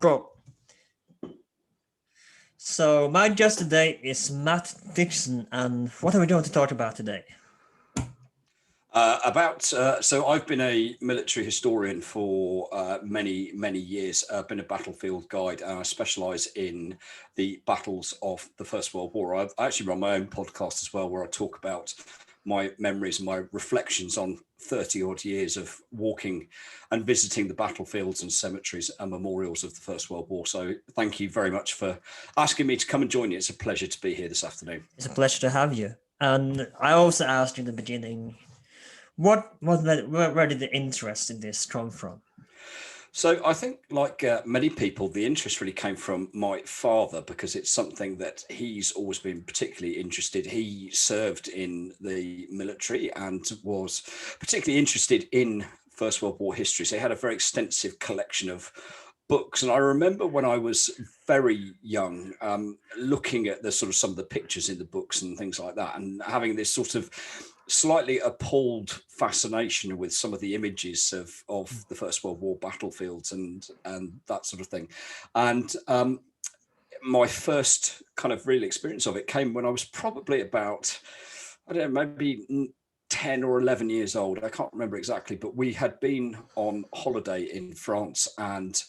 Bro, so my guest today is Matt Dixon, and what are we going to talk about today? So I've been a military historian for many years. I've been a battlefield guide, and I specialise in the battles of the First World War. I actually run my own podcast as well, where I talk about my memories and my reflections on 30 odd years of walking and visiting the battlefields and cemeteries and memorials of the First World War. So thank you very much for asking me to come and join you. It's a pleasure to be here this afternoon. It's a pleasure to have you. And I also asked you in the beginning, where did the interest in this come from? So I think, like many people, the interest really came from my father, because it's something that he's always been particularly interested. He served in the military and was particularly interested in First World War history. So he had a very extensive collection of books. And I remember when I was very young, looking at the sort of some of the pictures in the books and things like that, and having this sort of slightly appalled fascination with some of the images of the First World War battlefields and that sort of thing. And my first kind of real experience of it came when I was probably about, I don't know, maybe 10 or 11 years old. I can't remember exactly, but we had been on holiday in France, and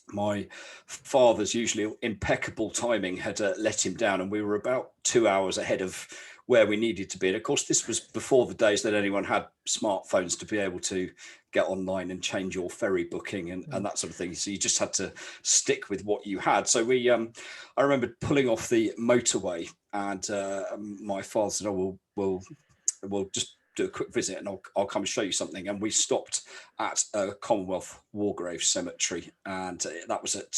my father's usually impeccable timing had let him down, and we were about 2 hours ahead of where we needed to be. And of course, this was before the days that anyone had smartphones to be able to get online and change your ferry booking and that sort of thing. So you just had to stick with what you had. So I remember pulling off the motorway, and my father said, "Oh, we'll just do a quick visit, and I'll come and show you something." And we stopped at a Commonwealth War Grave cemetery, and that was at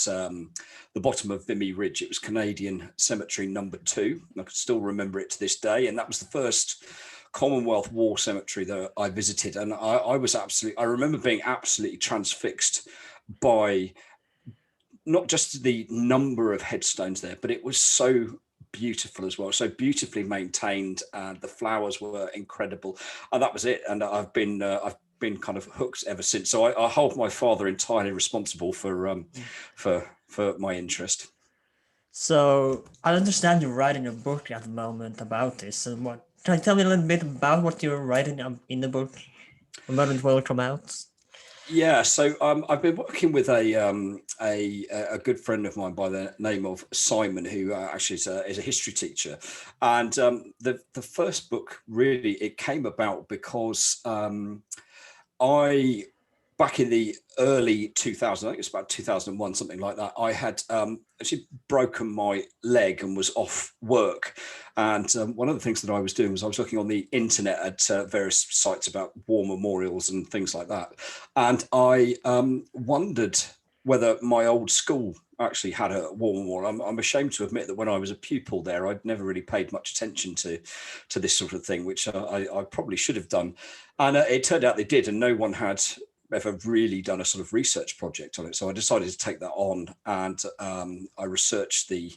the bottom of Vimy Ridge. It was Canadian Cemetery number 2. I can still remember it to this day, and that was the first Commonwealth War cemetery that I visited. And I remember being absolutely transfixed by not just the number of headstones there, but it was so beautiful as well, so beautifully maintained, and the flowers were incredible, and that was it. And I've been kind of hooked ever since. So I hold my father entirely responsible for my interest. So I understand you're writing a book at the moment about this. And what can you tell me a little bit about what you're writing in the book? When it will come out? Yeah, so I've been working with a good friend of mine by the name of Simon, who actually is a history teacher, and the first book really, it came about because I, back in the early 2000s, I think it's about 2001, something like that, I had actually broken my leg and was off work. And one of the things that I was doing was I was looking on the internet at various sites about war memorials and things like that. And I wondered whether my old school actually had a war memorial. I'm ashamed to admit that when I was a pupil there, I'd never really paid much attention to this sort of thing, which I probably should have done. And it turned out they did, and no one had ever really done a sort of research project on it. So I decided to take that on, and I researched the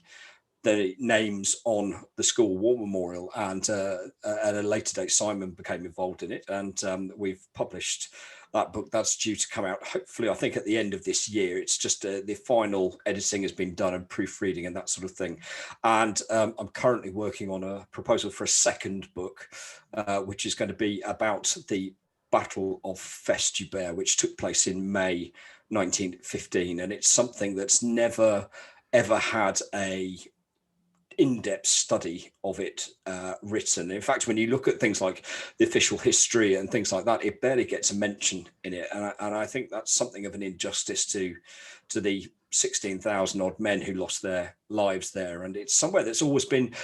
names on the school war memorial, and at a later date Simon became involved in it, and we've published that book. That's due to come out hopefully, I think, at the end of this year. It's just the final editing has been done, and proofreading and that sort of thing. And I'm currently working on a proposal for a second book, which is going to be about the Battle of Festubert, which took place in May 1915. And it's something that's never ever had a in-depth study of it written. In fact, when you look at things like the official history and things like that, it barely gets a mention in it. And I think that's something of an injustice to the 16,000 odd men who lost their lives there. And it's somewhere that's always been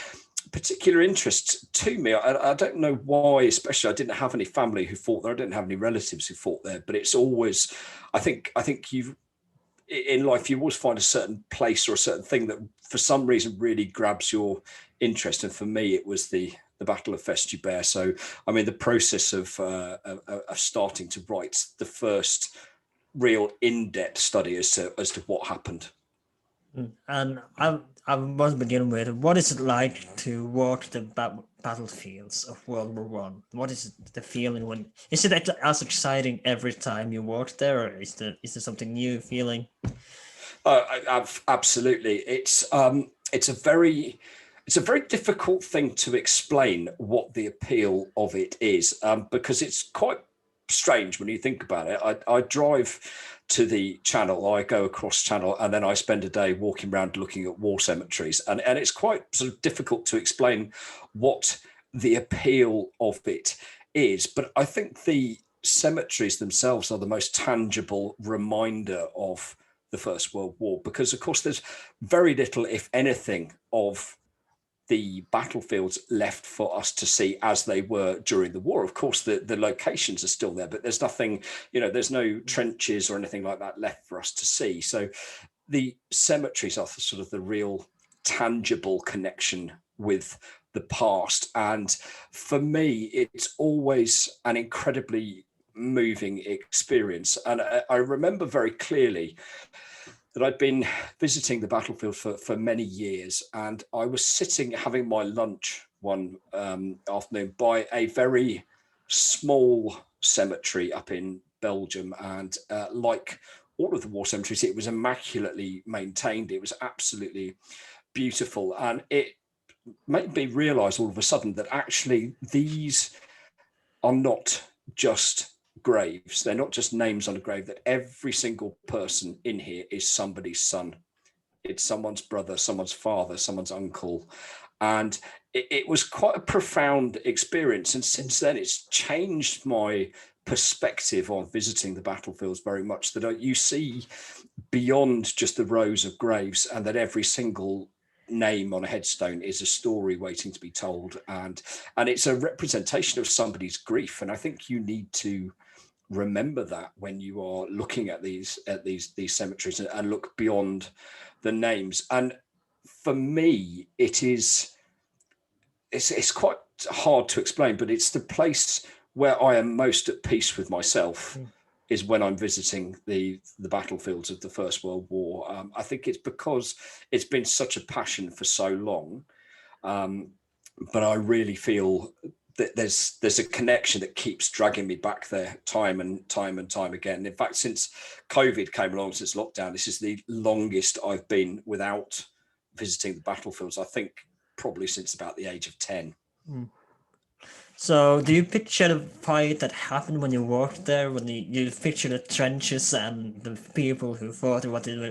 particular interest to me. I don't know why, especially I didn't have any family who fought there. I didn't have any relatives who fought there, but it's always, I think you've, in life, you always find a certain place or a certain thing that for some reason really grabs your interest. And for me, it was the Battle of Festubert. So, I mean, the process of starting to write the first real in-depth study as to what happened. And I must begin with, what is it like to walk the battlefields of World War One? What is the feeling when? Is it as exciting every time you walk there, or is there something new feeling? Absolutely. It's a very difficult thing to explain what the appeal of it is, because it's quite strange when you think about it. I drive to the channel, I go across channel, and then I spend a day walking around looking at war cemeteries, and it's quite sort of difficult to explain what the appeal of it is. But I think the cemeteries themselves are the most tangible reminder of the First World War, because of course there's very little, if anything, of the battlefields left for us to see as they were during the war. Of course, the locations are still there, but there's nothing, there's no trenches or anything like that left for us to see. So the cemeteries are sort of the real tangible connection with the past. And for me, it's always an incredibly moving experience. And I remember very clearly that I'd been visiting the battlefield for many years, and I was sitting having my lunch one afternoon by a very small cemetery up in Belgium, and like all of the war cemeteries, it was immaculately maintained. It was absolutely beautiful, and it made me realize all of a sudden that actually these are not just graves. They're not just names on a grave, that every single person in here is somebody's son. It's someone's brother, someone's father, someone's uncle. And it was quite a profound experience. And since then, it's changed my perspective on visiting the battlefields very much, that you see beyond just the rows of graves, and that every single name on a headstone is a story waiting to be told, and it's a representation of somebody's grief. And I think you need to remember that when you are looking at these cemeteries, and look beyond the names. And for me, it's quite hard to explain, but it's the place where I am most at peace with myself, is when I'm visiting the battlefields of the First World War. I think it's because it's been such a passion for so long, but I really feel that there's a connection that keeps dragging me back there time and time again. In fact, since COVID came along, since lockdown, this is the longest I've been without visiting the battlefields, I think probably since about the age of 10. So, do you picture the fight that happened when you walked there? When you picture the trenches and the people who fought,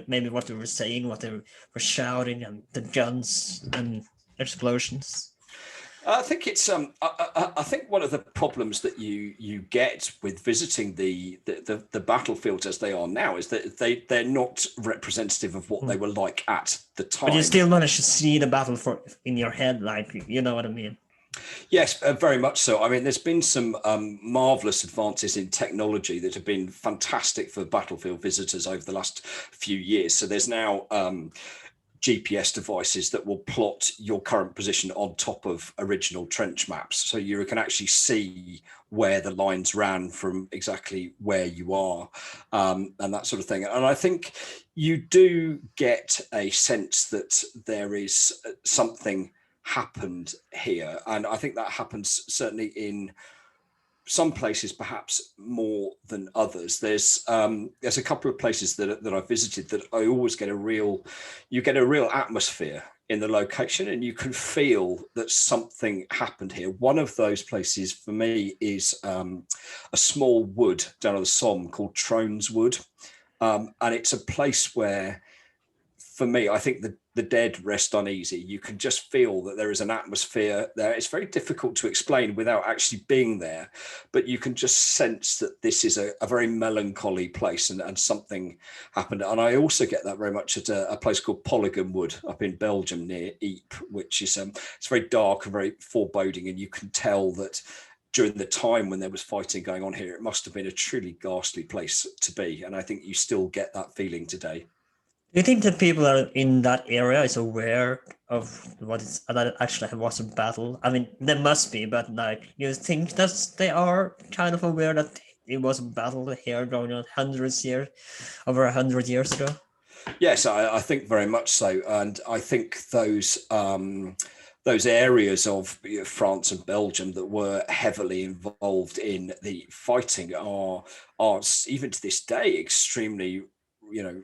maybe what they were saying, what they were shouting, and the guns and explosions? I think it's I think one of the problems that you get with visiting the battlefields as they are now is that they're not representative of what they were like at the time. But you still manage to see the battle in your head, like, you know what I mean? Yes, very much so. I mean, there's been some marvelous advances in technology that have been fantastic for battlefield visitors over the last few years. So there's now GPS devices that will plot your current position on top of original trench maps. So you can actually see where the lines ran from exactly where you are, and that sort of thing. And I think you do get a sense that there is something happened here. And I think that happens certainly in some places, perhaps more than others. There's a couple of places that I've visited that I always get you get a real atmosphere in the location, and you can feel that something happened here. One of those places for me is a small wood down on the Somme called Trones Wood. And it's a place where, for me, I think the dead rest uneasy. You can just feel that there is an atmosphere there. It's very difficult to explain without actually being there, but you can just sense that this is a very melancholy place, and something happened. And I also get that very much at a place called Polygon Wood up in Belgium near Ypres, which is it's very dark and very foreboding, and you can tell that during the time when there was fighting going on here, it must have been a truly ghastly place to be. And I think you still get that feeling today. Do you think that people are in that area is aware of that actually was a battle? I mean, there must be, but like, you think that they are kind of aware that it was a battle here going on over 100 years ago? Yes, I think very much so, and I think those areas of France and Belgium that were heavily involved in the fighting are even to this day extremely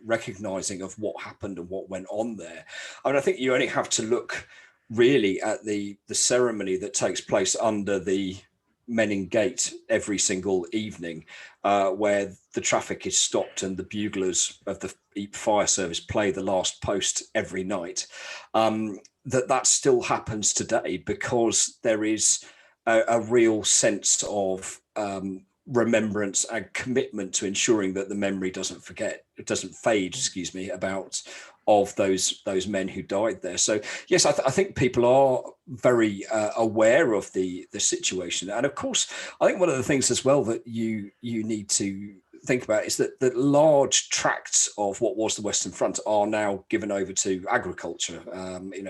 recognizing of what happened and what went on there. I mean, I think you only have to look really at the ceremony that takes place under the Menin Gate every single evening, where the traffic is stopped and the buglers of the Ypres Fire Service play the last post every night. That still happens today because there is a real sense of remembrance and commitment to ensuring that the memory doesn't fade, about of those men who died there. So yes, I think people are very aware of the situation, and of course, I think one of the things as well that you need to think about is that large tracts of what was the Western Front are now given over to agriculture,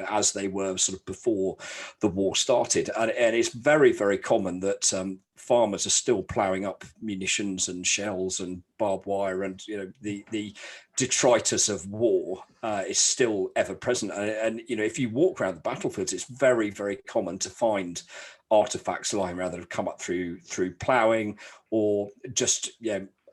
as they were sort of before the war started, and it's very, very common that farmers are still ploughing up munitions and shells and barbed wire, and the detritus of war is still ever present. And if you walk around the battlefields, it's very, very common to find artifacts lying around that have come up through ploughing, or just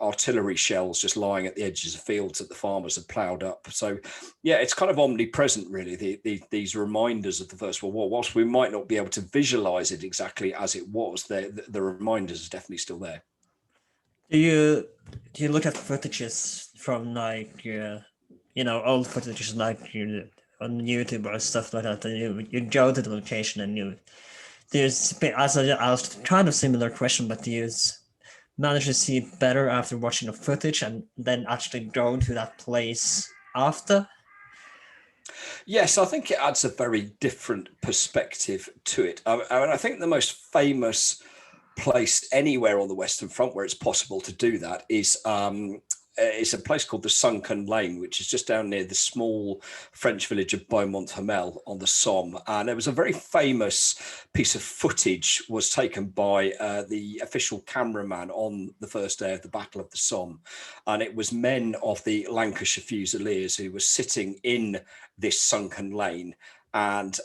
artillery shells just lying at the edges of fields that the farmers have ploughed up. So yeah, it's kind of omnipresent, really, these reminders of the First World War. Whilst we might not be able to visualize it exactly as it was, the reminders are definitely still there. Do you look at footages from like old footages like on YouTube or stuff like that, and you go to the location and there's, as I asked, kind of similar question, but do you manage to see it better after watching the footage and then actually going to that place after? Yes, I think it adds a very different perspective to it. I think the most famous place anywhere on the Western Front where it's possible to do that is it's a place called the Sunken Lane, which is just down near the small French village of Beaumont-Hamel on the Somme. And there was a very famous piece of footage was taken by the official cameraman on the first day of the Battle of the Somme. And it was men of the Lancashire Fusiliers who were sitting in this sunken lane and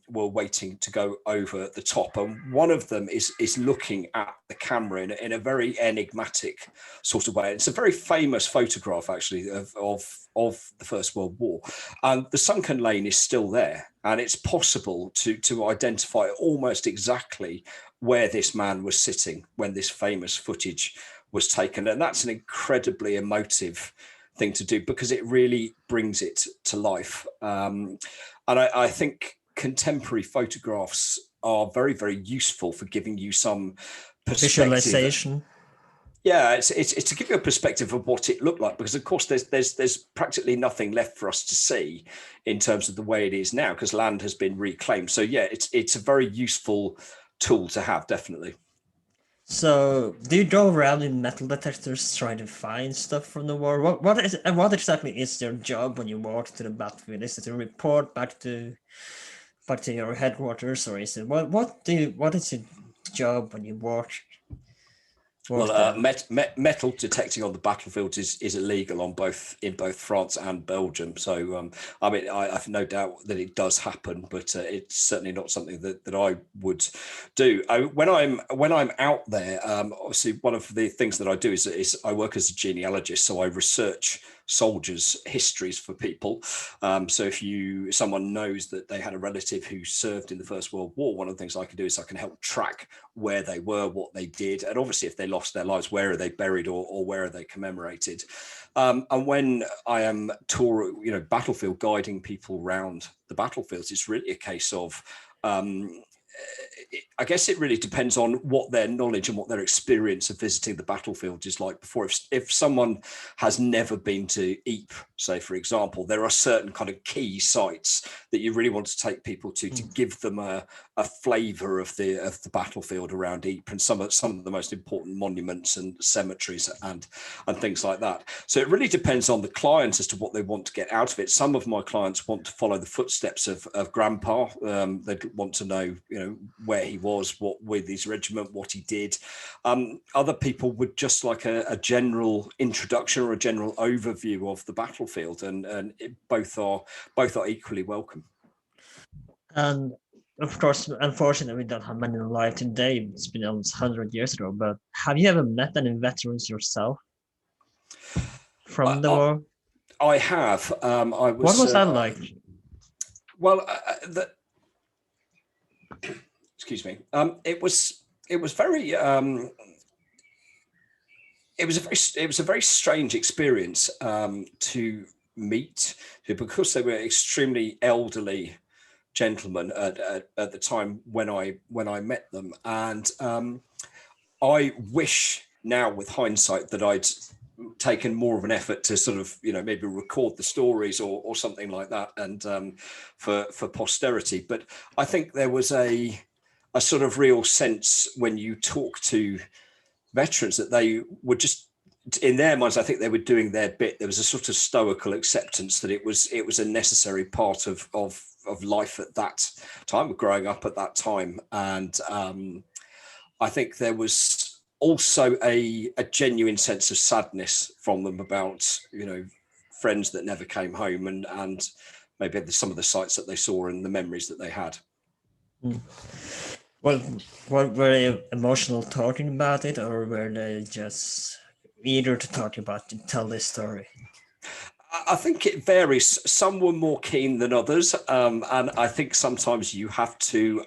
were waiting to go over the top. And one of them is looking at the camera in a very enigmatic sort of way. It's a very famous photograph, actually, of the First World War. And the sunken lane is still there. And it's possible to identify almost exactly where this man was sitting when this famous footage was taken. And that's an incredibly emotive thing to do because it really brings it to life. And I think contemporary photographs are very, very useful for giving you some perspective. Visualization. Yeah, it's to give you a perspective of what it looked like, because of course there's practically nothing left for us to see in terms of the way it is now, because land has been reclaimed. So yeah, it's a very useful tool to have, definitely. So, do you go around in metal detectors trying to find stuff from the war? What exactly is your job when you walk to the battlefield? Is it to report back to your headquarters, or is it what is your job when you walk? Well, metal detecting on the battlefield is illegal in both France and Belgium. So, I mean, I have no doubt that it does happen, but it's certainly not something that I would do. When I'm out there, obviously, one of the things that I do is I work as a genealogist, so I research soldiers' histories for people. So if someone knows that they had a relative who served in the First World War, one of the things I can do is I can help track where they were, what they did, and obviously if they lost their lives, where are they buried or where are they commemorated. And when I am battlefield guiding people around the battlefields, it's really a case of I guess it really depends on what their knowledge and what their experience of visiting the battlefield is like before. If someone has never been to Ypres, say, for example, there are certain kind of key sites that you really want to take people to give them a flavour of the battlefield around Ypres, and some of the most important monuments and cemeteries and things like that. So it really depends on the client as to what they want to get out of it. Some of my clients want to follow the footsteps of Grandpa. They want to know, where he was, what with his regiment, what he did. Other people would just like a general introduction or a general overview of the battlefield, and both are equally welcome. And of course, unfortunately, we don't have many alive today. It's been almost 100 years ago. But have you ever met any veterans yourself from the war? I have. What was that like? Well, excuse me. It was very. It was a very strange experience to meet, because they were extremely elderly gentlemen at the time when I met them, and I wish now with hindsight that I'd taken more of an effort to sort of, maybe record the stories or something like that, and for posterity. But I think there was a sort of real sense when you talk to veterans that they were just, in their minds, I think they were doing their bit. There was a sort of stoical acceptance that it was a necessary part of life at that time, growing up at that time. And I think there was also a genuine sense of sadness from them about, friends that never came home, and maybe some of the sights that they saw and the memories that they had. Mm. Well, were they emotional talking about it, or were they just eager to talk about to tell this story? I think it varies. Some were more keen than others, and I think sometimes you have to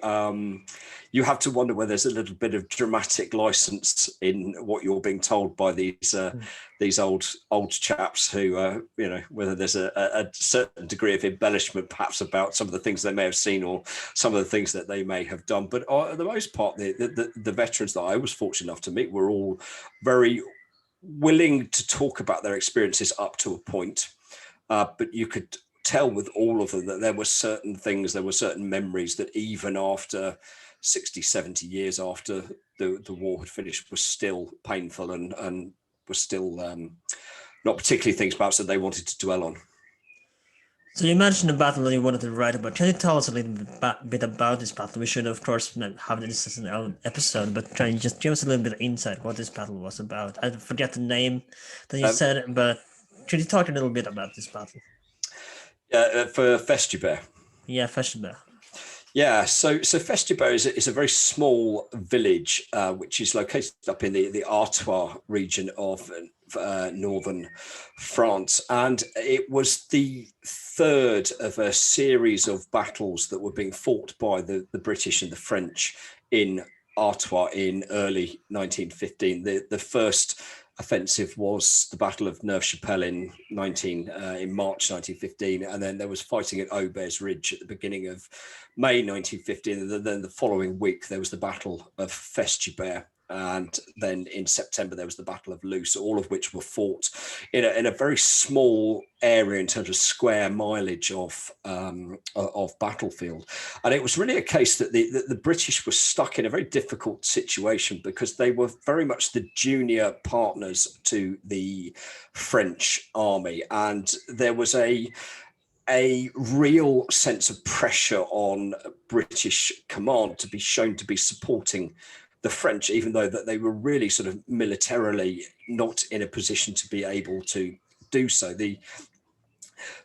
wonder whether there's a little bit of dramatic license in what you're being told by these old chaps who, whether there's a certain degree of embellishment perhaps about some of the things they may have seen or some of the things that they may have done. But for the most part, the veterans that I was fortunate enough to meet were all very willing to talk about their experiences up to a point. But you could tell with all of them that there were certain things, there were certain memories that even after 60, 70 years after the war had finished were still painful and were still not particularly things perhaps that they wanted to dwell on. So you mentioned the battle that you wanted to write about. Can you tell us a little bit about this battle? We should, of course, have this as an own episode, but try and just give us a little bit of insight what this battle was about. I forget the name that you said, but could you talk a little bit about this battle? For Festubert. Yeah, Festubert. Yeah, so Festubert is a very small village which is located up in the Artois region of northern France, and it was the third of a series of battles that were being fought by the British and the French in Artois in early 1915. The first offensive was the Battle of Neuve-Chapelle in March 1915, and then there was fighting at Aubers Ridge at the beginning of May 1915, and then the following week there was the Battle of Festubert, and then in September there was the Battle of Loos, all of which were fought in a very small area in terms of square mileage of battlefield. And it was really a case that the British were stuck in a very difficult situation because they were very much the junior partners to the French army, and there was a real sense of pressure on British command to be shown to be supporting the French, even though that they were really sort of militarily not in a position to be able to do so. The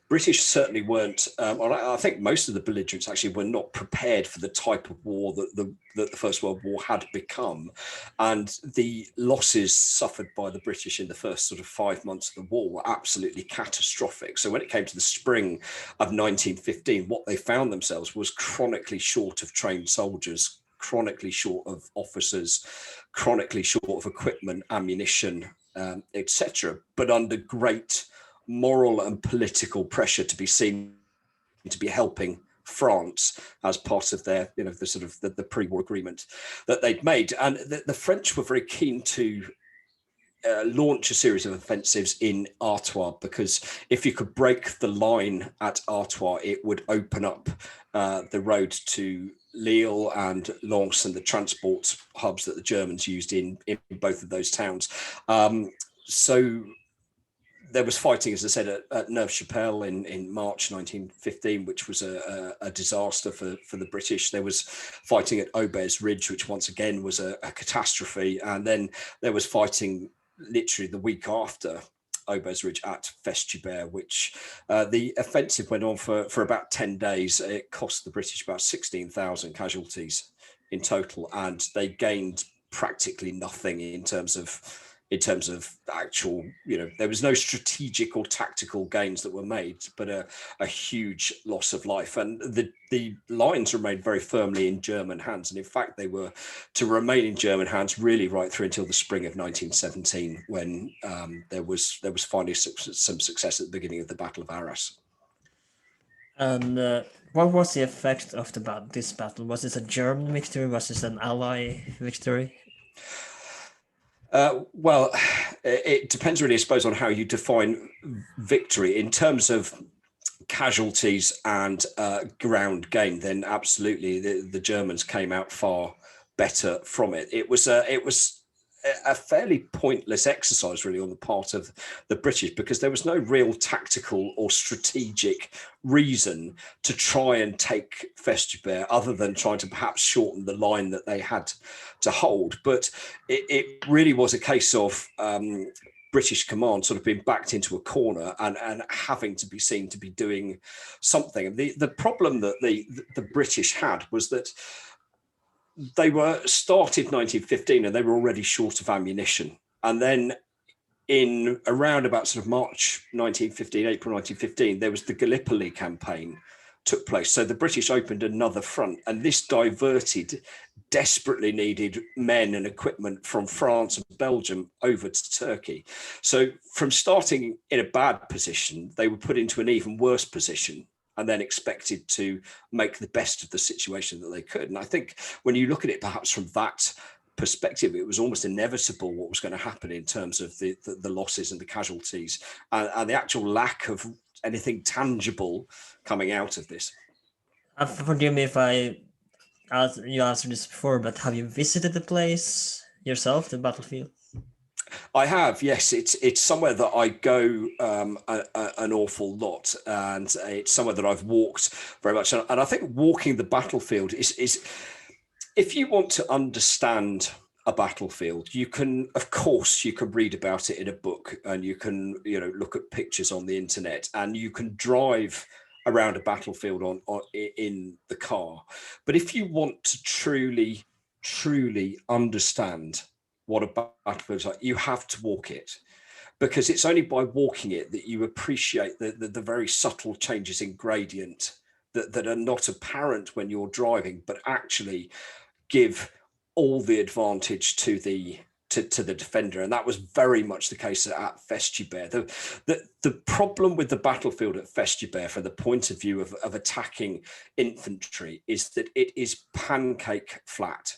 British certainly weren't, I think most of the belligerents actually were not prepared for the type of war that the First World War had become. And the losses suffered by the British in the first sort of 5 months of the war were absolutely catastrophic. So when it came to the spring of 1915, what they found themselves was chronically short of trained soldiers, chronically short of officers, chronically short of equipment, ammunition, etc., but under great moral and political pressure to be seen to be helping France as part of their, the sort of the pre-war agreement that they'd made. And the French were very keen to launch a series of offensives in Artois, because if you could break the line at Artois, it would open up the road to Lille and Lens and the transport hubs that the Germans used in both of those towns. So there was fighting, as I said, at Neuve-Chapelle in March 1915, which was a disaster for the British. There was fighting at Aubers Ridge, which once again was a catastrophe. And then there was fighting literally the week after Aubers Ridge at Festubert, which the offensive went on for about 10 days. It cost the British about 16,000 casualties in total, and they gained practically nothing in terms of in terms of actual, there was no strategic or tactical gains that were made, but a huge loss of life. And the lines remained very firmly in German hands. And in fact, they were to remain in German hands really right through until the spring of 1917, when there was finally some success at the beginning of the Battle of Arras. And what was the effect of this battle? Was this a German victory? Was this an Ally victory? Well, it depends really, I suppose, on how you define victory. In terms of casualties and ground gain, then absolutely the Germans came out far better from it. It was a fairly pointless exercise really on the part of the British, because there was no real tactical or strategic reason to try and take Festubert, other than trying to perhaps shorten the line that they had to hold. But it really was a case of British command sort of being backed into a corner and having to be seen to be doing something. The problem that the British had was that they were started 1915 and they were already short of ammunition. And then in around about sort of March 1915, April 1915, there was the Gallipoli campaign took place. So the British opened another front, and this diverted desperately needed men and equipment from France and Belgium over to Turkey. So from starting in a bad position, they were put into an even worse position and then expected to make the best of the situation that they could. And I think when you look at it perhaps from that perspective, it was almost inevitable what was going to happen in terms of the losses and the casualties and the actual lack of anything tangible coming out of this. Forgive me if you answered this before, but have you visited the place yourself, the battlefield? I have, yes. It's somewhere that I go an awful lot, and it's somewhere that I've walked very much. And I think walking the battlefield is if you want to understand a battlefield, you can read about it in a book, and you can look at pictures on the internet, and you can drive around a battlefield in the car. But if you want to truly understand what a battlefield is like, you have to walk it, because it's only by walking it that you appreciate the very subtle changes in gradient that are not apparent when you're driving, but actually give all the advantage to the defender. And that was very much the case at Festubert. The problem with the battlefield at Festubert from the point of view of attacking infantry is that it is pancake flat.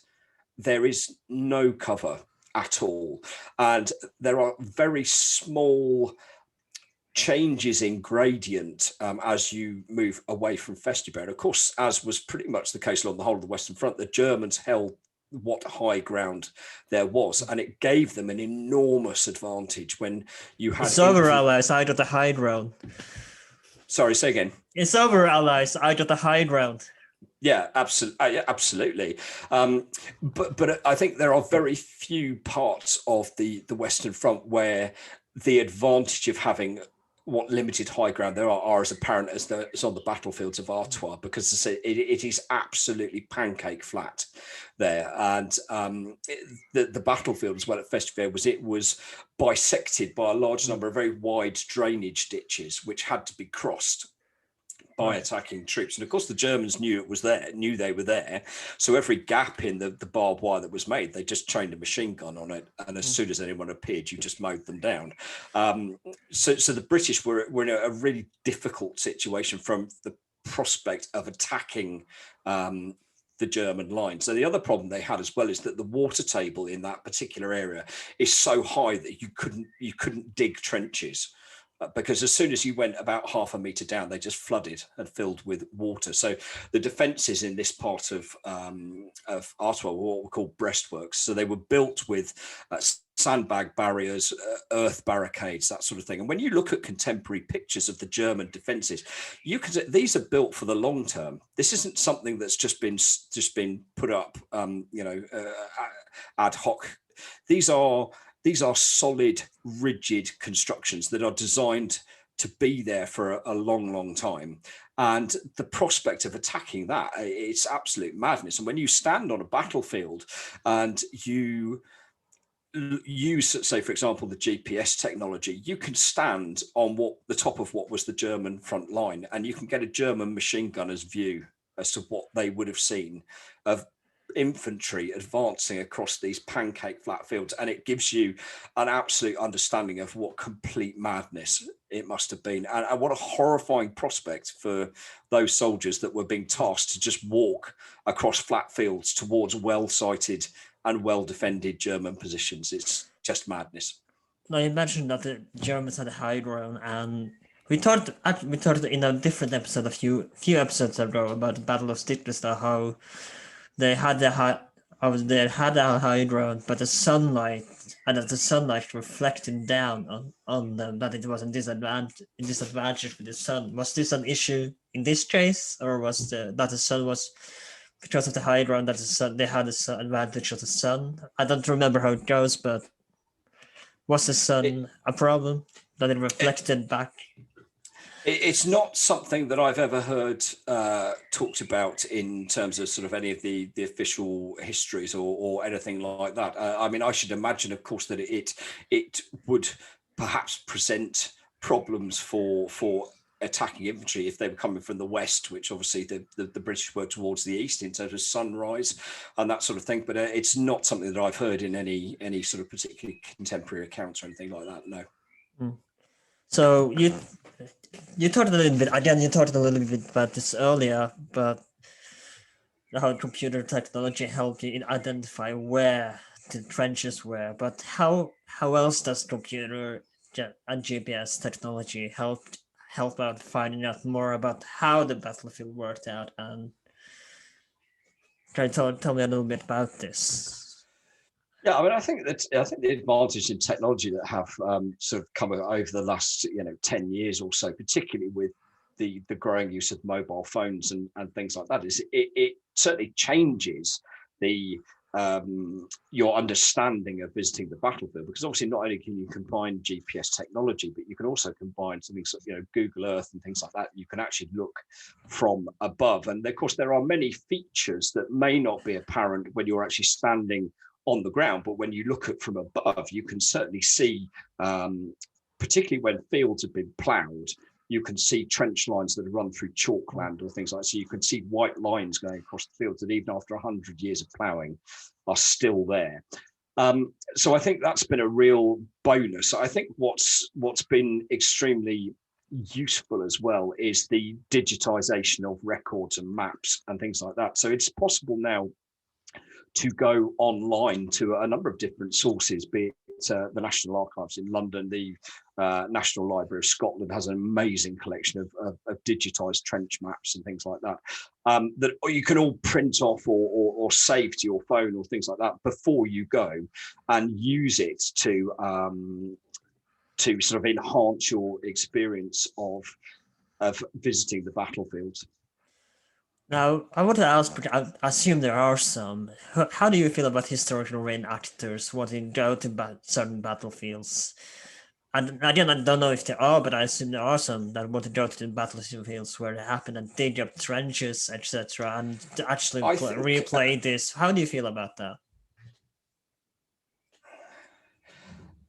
There is no cover at all, and there are very small changes in gradient as you move away from Festubert. Of course, as was pretty much the case along the whole of the Western Front, the Germans held what high ground there was, and it gave them an enormous advantage when you had It's over, Allies. I got the high ground. Sorry, say again. It's over, Allies. I got the high ground. Yeah, absolutely. But I think there are very few parts of the Western Front where the advantage of having what limited high ground there are as apparent as on the battlefields of Artois, because it is absolutely pancake flat there. And the battlefield as well at Festubert was bisected by a large number of very wide drainage ditches, which had to be crossed by attacking troops. And of course the Germans knew they were there, so every gap in the barbed wire that was made, they just trained a machine gun on it, and as soon as anyone appeared, you just mowed them down. So the British were in a really difficult situation from the prospect of attacking the German line. So the other problem they had as well is that the water table in that particular area is so high that you couldn't dig trenches, because as soon as you went about half a meter down, they just flooded and filled with water. So the defences in this part of Artois were what were called breastworks. So they were built with sandbag barriers, earth barricades, that sort of thing. And when you look at contemporary pictures of the German defences, you can say these are built for the long term. This isn't something that's just been put up, ad hoc. These are solid, rigid constructions that are designed to be there for a long time. And the prospect of attacking that, it's absolute madness. And when you stand on a battlefield and you use, say, for example, the GPS technology, you can stand on the top of what was the German front line, and you can get a German machine gunner's view as to what they would have seen of infantry advancing across these pancake flat fields, and it gives you an absolute understanding of what complete madness it must have been, and what a horrifying prospect for those soldiers that were being tasked to just walk across flat fields towards well-sighted and well-defended German positions. It's just madness. Now you mentioned that the Germans had a high ground, and we talked in a different episode a few episodes ago about the Battle of Stiklestad, how they had a high ground, but the sunlight and as the sunlight reflected down on them, that it was a disadvantage for the sun. Was this an issue in this case, or was that the sun was because of the high ground that the sun they had the advantage of the sun? I don't remember how it goes, but was the It, sun a problem that it it, reflected back? it's not something that I've ever heard talked about in terms of sort of any of the official histories or anything like that. I mean, I should imagine, of course, that it would perhaps present problems for attacking infantry if they were coming from the west, which obviously the British were towards the east in terms of sunrise and that sort of thing. But it's not something that I've heard in any sort of particularly contemporary accounts or anything like that. No. So you talked a little bit again. You talked a little bit about this earlier, but how computer technology helped you identify where the trenches were. But how else does computer and GPS technology help out finding out more about how the battlefield worked out? And try to tell me a little bit about this. Yeah, I mean, I think the advantage in technology that have sort of come over the last 10 years or so, particularly with the growing use of mobile phones and things like that, is it certainly changes the your understanding of visiting the battlefield, because obviously not only can you combine GPS technology, but you can also combine something Google Earth and things like that. You can actually look from above, and of course there are many features that may not be apparent when you're actually standing on the ground, but when you look at from above, you can certainly see, particularly when fields have been ploughed, you can see trench lines that have run through chalkland or things like that. So you can see white lines going across the fields that even after 100 years of ploughing are still there. So I think that's been a real bonus. I think what's been extremely useful as well is the digitization of records and maps and things like that. So it's possible now to go online to a number of different sources, be it the National Archives in London, the National Library of Scotland has an amazing collection of digitized trench maps and things like that, that you can all print off or save to your phone or things like that before you go, and use it to sort of enhance your experience of visiting the battlefield. Now, I want to ask, because I assume there are some. How do you feel about historical reenactors wanting to go to certain battlefields? And again, I don't know if there are, but I assume there are some that want to go to the battlefields where they happen and dig up trenches, etc., and to actually replay this. How do you feel about that?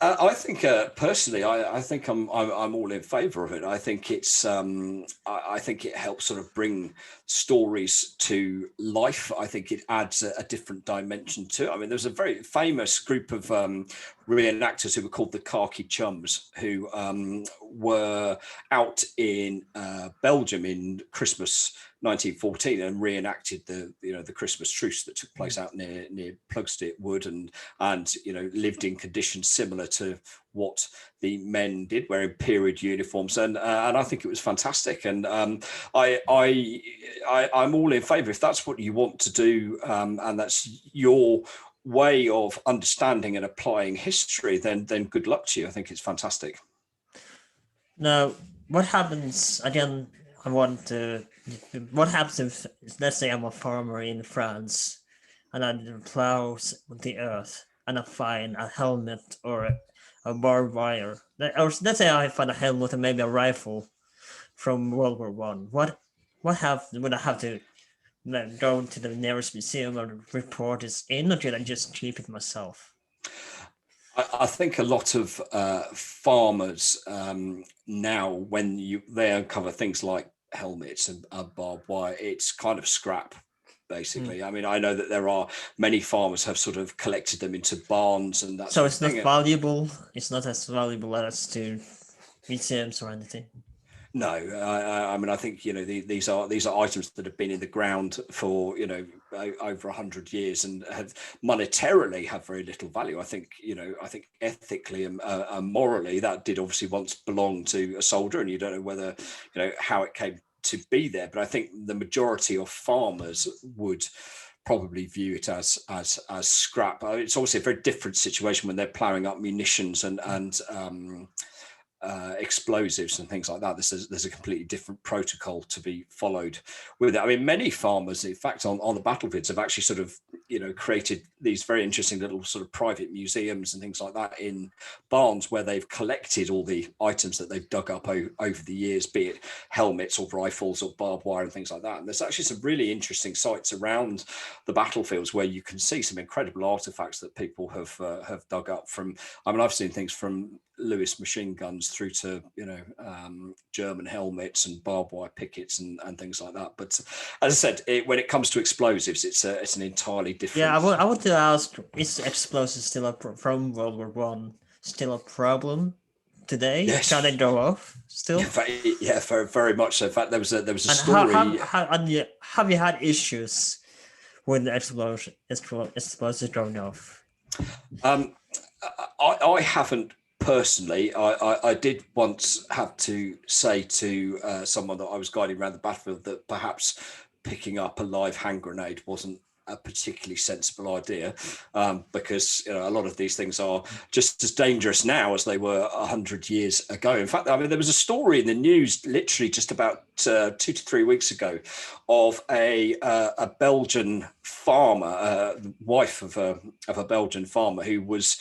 I think personally, I think I'm all in favour of it. I think it's I think it helps sort of bring stories to life. I think it adds a different dimension to it. I mean, there's a very famous group of reenactors who were called the Khaki Chums, who were out in Belgium in Christmas 1914 and reenacted the Christmas truce that took place out near Plugstead Wood, and lived in conditions similar to what the men did, wearing period uniforms, and I think it was fantastic. And I'm all in favour if that's what you want to do, and that's your way of understanding and applying history. Then good luck to you. I think it's fantastic. Now, what happens again? What happens if, let's say, I'm a farmer in France, and I plow the earth, and I find a helmet or a barbed wire, or let's say I find a helmet and maybe a rifle from World War One. Would I have to go to the nearest museum or report this in, or should I just keep it myself? I think a lot of farmers now, when they uncover things like helmets and barbed wire, it's kind of scrap. Mm. Basically, I mean, I know that there are many farmers have sort of collected them into barns and that So sort of it's not thing. valuable. It's not as valuable as to museums or anything. No, I mean, I think these are items that have been in the ground for over 100 years and have monetarily have very little value. I think ethically and morally that did obviously once belong to a soldier, and you don't know whether how it came to be there. But I think the majority of farmers would probably view it as scrap. It's obviously a very different situation when they're ploughing up munitions and explosives and things like that. There's a completely different protocol to be followed with it. I mean, many farmers, in fact, on the battlefields have actually sort of created these very interesting little sort of private museums and things like that in barns where they've collected all the items that they've dug up over the years, be it helmets or rifles or barbed wire and things like that. And there's actually some really interesting sites around the battlefields where you can see some incredible artifacts that people have dug up from. I mean, I've seen things from Lewis machine guns through to German helmets and barbed wire pickets and things like that. But as I said, when it comes to explosives, it's an entirely different. Yeah, I want to ask: is explosives still from World War One still a problem today? Can they Yes. go off still? Yeah, very, very much so. In fact, there was a And story. have you had issues with the explosives going off? Um, I haven't personally. I did once have to say to someone that I was guiding around the battlefield that perhaps picking up a live hand grenade wasn't a particularly sensible idea, because a lot of these things are just as dangerous now as they were 100 years ago. In fact, I mean, there was a story in the news literally just about 2 to 3 weeks ago of a Belgian farmer, wife of a Belgian farmer who was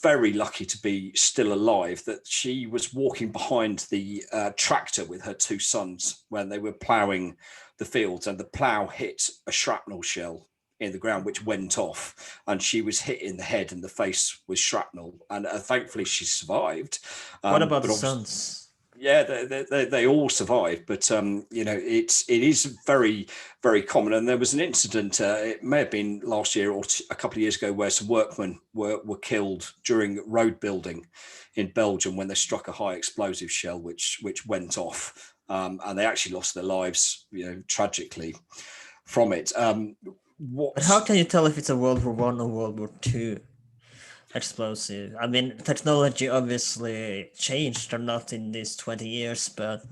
very lucky to be still alive, that she was walking behind the tractor with her two sons when they were ploughing the fields, and the plough hit a shrapnel shell in the ground which went off, and she was hit in the head and the face with shrapnel, and thankfully she survived. What about the But obviously, Suns? yeah, they all survived, but it is very, very common. And there was an incident, it may have been last year or a couple of years ago, where some workmen were killed during road building in Belgium when they struck a high explosive shell which went off, and they actually lost their lives, tragically from it. But how What can you tell if it's a World War One or World War Two explosive? I mean, technology obviously changed or not in these 20 years, but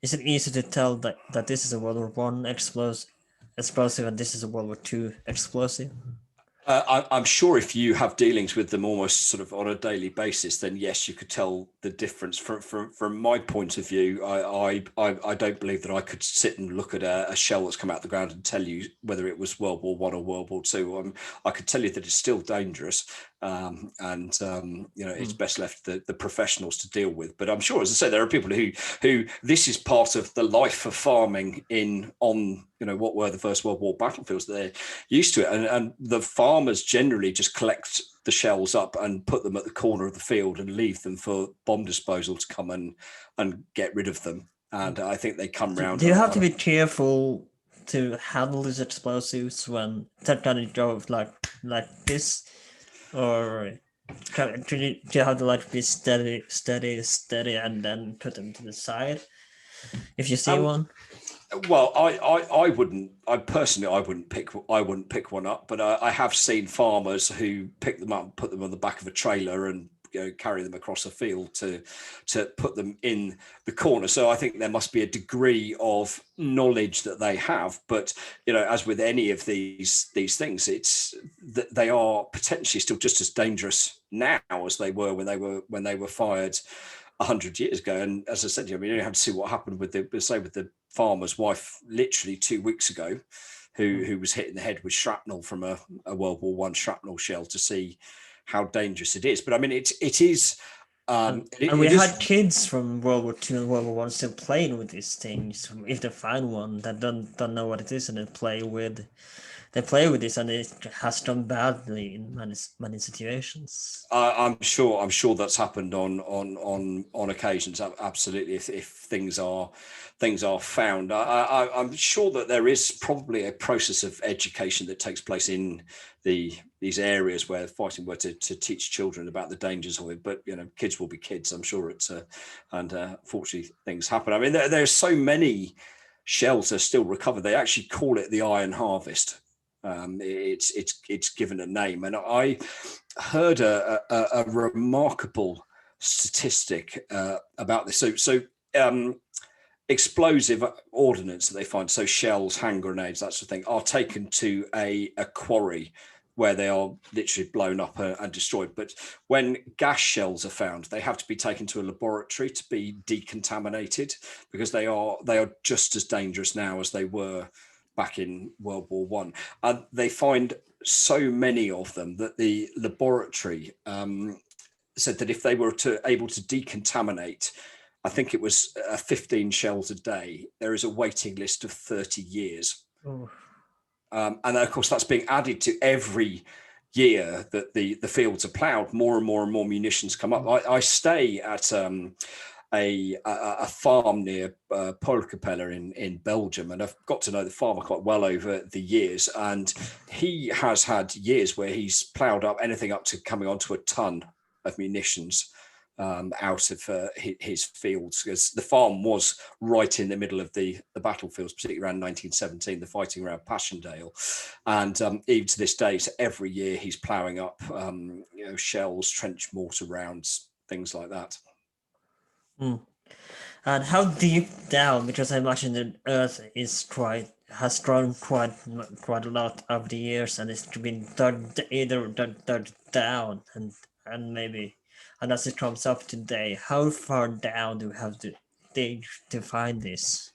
is it easy to tell that this is a World War One explosive and this is a World War Two explosive? I'm sure if you have dealings with them almost sort of on a daily basis, then yes, you could tell the difference. From my point of view, I don't believe that I could sit and look at a shell that's come out of the ground and tell you whether it was World War One or World War Two. I could tell you that it's still dangerous, and it's best left the professionals to deal with. But I'm sure, as I say, there are people who this is part of the life of farming on what were the First World War battlefields. They're used to it, and the farmers generally just collect the shells up and put them at the corner of the field and leave them for bomb disposal to come and get rid of them. And I think they come round Do you have on to be careful to handle these explosives when they're gonna go like this, or do you have to like be steady, and then put them to the side if you see um, one? well, I wouldn't. I wouldn't pick one up. But I have seen farmers who pick them up and put them on the back of a trailer and carry them across a field to put them in the corner. So I think there must be a degree of knowledge that they have. But as with any of these things, it's that they are potentially still just as dangerous now as they were when they were fired 100 years ago. And as I said, I mean, you have to see what happened with the farmer's wife literally 2 weeks ago, who was hit in the head with shrapnel from a World War One shrapnel shell, to see how dangerous it is. But I mean, it is. And we It had is. kids from World War Two and World War One still playing with these things. If they find one that don't know what it is and they play with they play with this, and it has done badly in many situations. I'm sure that's happened on occasions. Absolutely, if things are found, I'm sure that there is probably a process of education that takes place in these areas where fighting were to teach children about the dangers of it. But kids will be kids. I'm sure and fortunately things happen. I mean, there's so many shells are still recovered. They actually call it the iron harvest. It's given a name, and I heard a remarkable statistic about this. So explosive ordnance that they find, so shells, hand grenades, that sort of thing, are taken to a quarry where they are literally blown up and destroyed. But when gas shells are found, they have to be taken to a laboratory to be decontaminated, because they are just as dangerous now as they were back in World War One. And they find so many of them that the laboratory said that if they were able to decontaminate, I think it was 15 shells a day, there is a waiting list of 30 years. Oh. And of course, that's being added to every year that the fields are ploughed. More and more and more munitions come up. I stay at a farm near Polkapelle in Belgium, and I've got to know the farmer quite well over the years. And he has had years where he's ploughed up anything up to coming onto a ton of munitions out of his fields, because the farm was right in the middle of the battlefields, particularly around 1917, the fighting around Passchendaele. And even to this day, so every year he's ploughing up shells, trench mortar rounds, things like that. Mm. And how deep down? Because I imagine the Earth has grown quite a lot over the years, and it's been dug down, and maybe, and as it comes up today, how far down do we have to dig to find this?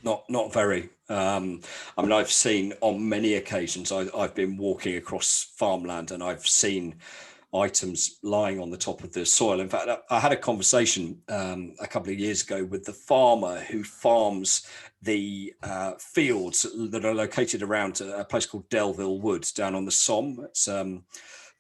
Not very. I mean, I've seen on many occasions, I've been walking across farmland, and I've seen items lying on the top of the soil. In fact, I had a conversation a couple of years ago with the farmer who farms the fields that are located around a place called Delville Wood down on the Somme. It's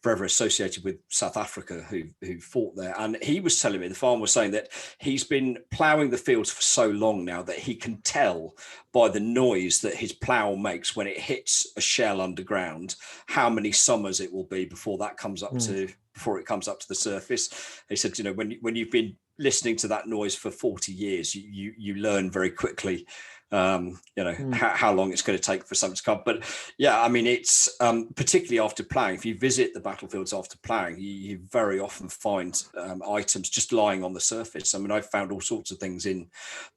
forever associated with South Africa, who fought there. And he was telling me, the farmer was saying that he's been ploughing the fields for so long now that he can tell by the noise that his plough makes when it hits a shell underground how many summers it will be before that comes up before it comes up to the surface. He said, when you've been listening to that noise for 40 years, you learn very quickly how long it's going to take for something to come. But yeah, I mean, it's particularly after ploughing. If you visit the battlefields after ploughing, you very often find items just lying on the surface. I mean, I've found all sorts of things in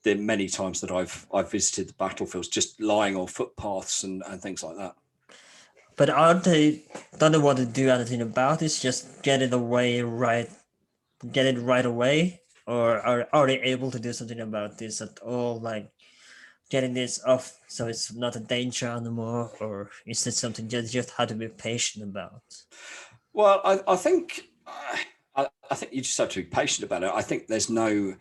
the many times that I've visited the battlefields, just lying on footpaths and things like that. But don't they want to do anything about this? Just get it right away, or are they able to do something about this at all? Like getting this off so it's not a danger anymore, or is it something you just have to be patient about? Well, I think I think you just have to be patient about it. I think there's no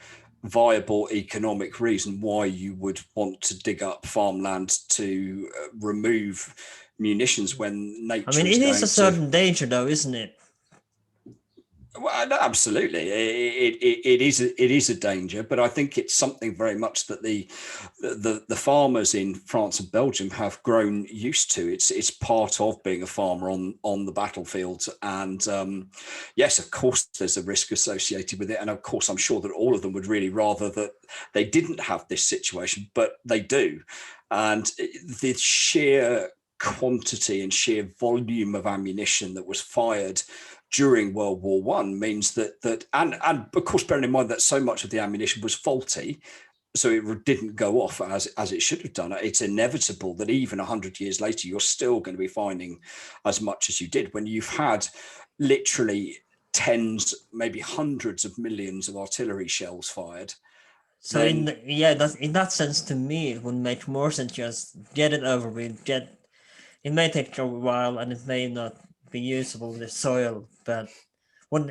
viable economic reason why you would want to dig up farmland to remove munitions when nature I mean, is it is going a to. certain danger, though, isn't it? Well, no, absolutely, it is a danger, but I think it's something very much that the farmers in France and Belgium have grown used to. It's part of being a farmer on the battlefield, and yes, of course, there's a risk associated with it, and of course, I'm sure that all of them would really rather that they didn't have this situation, but they do, and the sheer quantity and sheer volume of ammunition that was fired during World War One means that and of course, bearing in mind that so much of the ammunition was faulty, so it didn't go off as it should have done. It's inevitable that even 100 years later, you're still going to be finding as much as you did when you've had literally tens, maybe hundreds of millions of artillery shells fired. So Then in that sense, to me, it would make more sense just get it over with. It may take a while, and it may not be usable in the soil, but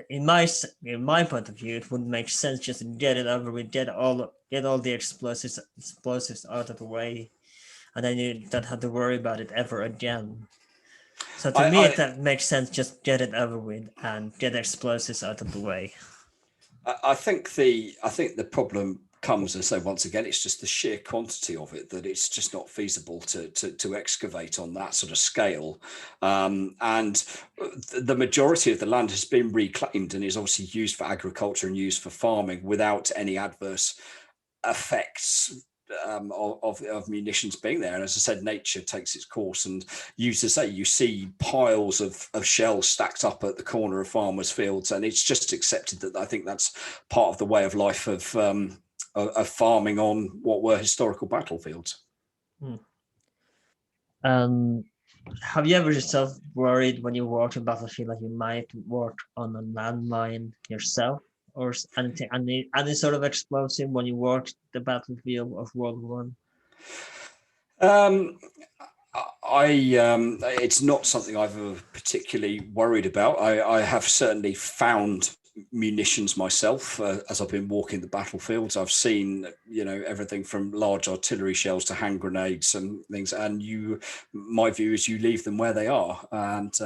in my point of view, it would make sense just to get it over with, get all the explosives out of the way, and then you don't have to worry about it ever again. So to me, I, that makes sense. Just get it over with and get the explosives out of the way. I think the problem comes, as I say, once again, it's just the sheer quantity of it, that it's just not feasible to excavate on that sort of scale. And the majority of the land has been reclaimed and is obviously used for agriculture and used for farming without any adverse effects of munitions being there. And as I said, nature takes its course, and you see piles of shells stacked up at the corner of farmers' fields, and it's just accepted that I think that's part of the way of life of farming on what were historical battlefields. Have you ever yourself worried when you walk in battlefield that you might walk on a landmine yourself, or anything, any sort of explosive when you walk the battlefield of World War One? Um, it's not something I've ever particularly worried about. I have certainly found munitions myself as I've been walking the battlefields. I've seen, everything from large artillery shells to hand grenades and things. And my view is you leave them where they are. And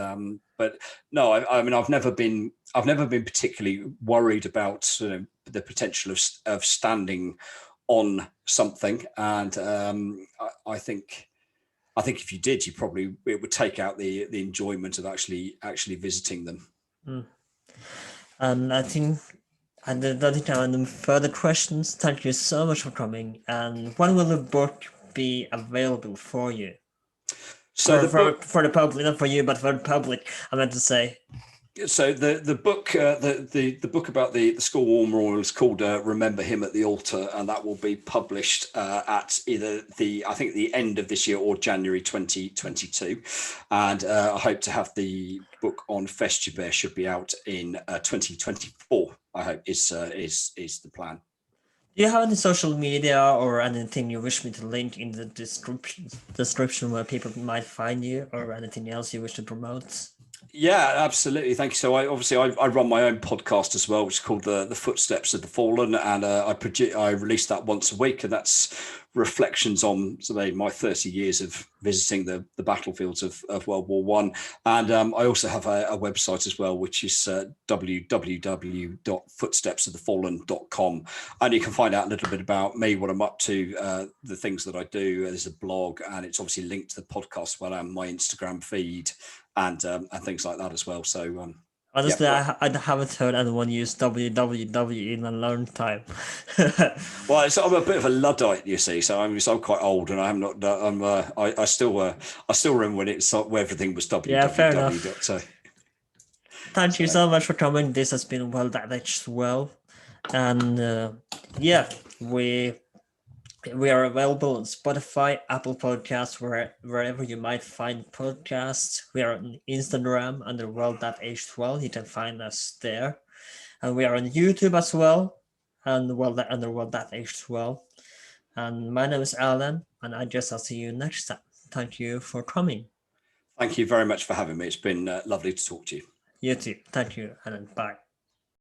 but no, I mean, I've never been particularly worried about the potential of standing on something. And I think if you did, it would take out the enjoyment of actually visiting them. And I think I don't think I have any further questions. Thank you so much for coming. And when will the book be available for you? So for the public, not for you, but for the public, I meant to say. So the book the book about the school war memorial is called Remember Him at the Altar, and that will be published at either the end of this year or January 2022, and I hope to have the book on Festubert should be out in 2024. I hope is the plan. Do you have any social media or anything you wish me to link in the description where people might find you, or anything else you wish to promote? Yeah, absolutely. Thank you. So I run my own podcast as well, which is called the Footsteps of the Fallen, and I release that once a week, and that's reflections on my 30 years of visiting the battlefields of World War One. And I also have a website as well, which is www.footstepsofthefallen.com, and you can find out a little bit about me, what I'm up to, the things that I do. There's a blog, and it's obviously linked to the podcast as well, and my Instagram feed, and things like that as well. So honestly, yeah. I haven't heard anyone use WWW in a long time. Well, I'm a bit of a Luddite, you see. So I'm quite old, and I'm not. I still remember when where everything was WWW. Yeah, fair enough. Thank you so much for coming. This has been well done as well, and we are available on Spotify, Apple Podcasts, wherever you might find podcasts. We are on Instagram under world.h12. You can find us there. And we are on YouTube as well, and under world.h12. And my name is Erlend, and I guess I'll see you next time. Thank you for coming. Thank you very much for having me. It's been lovely to talk to you. You too. Thank you, and bye.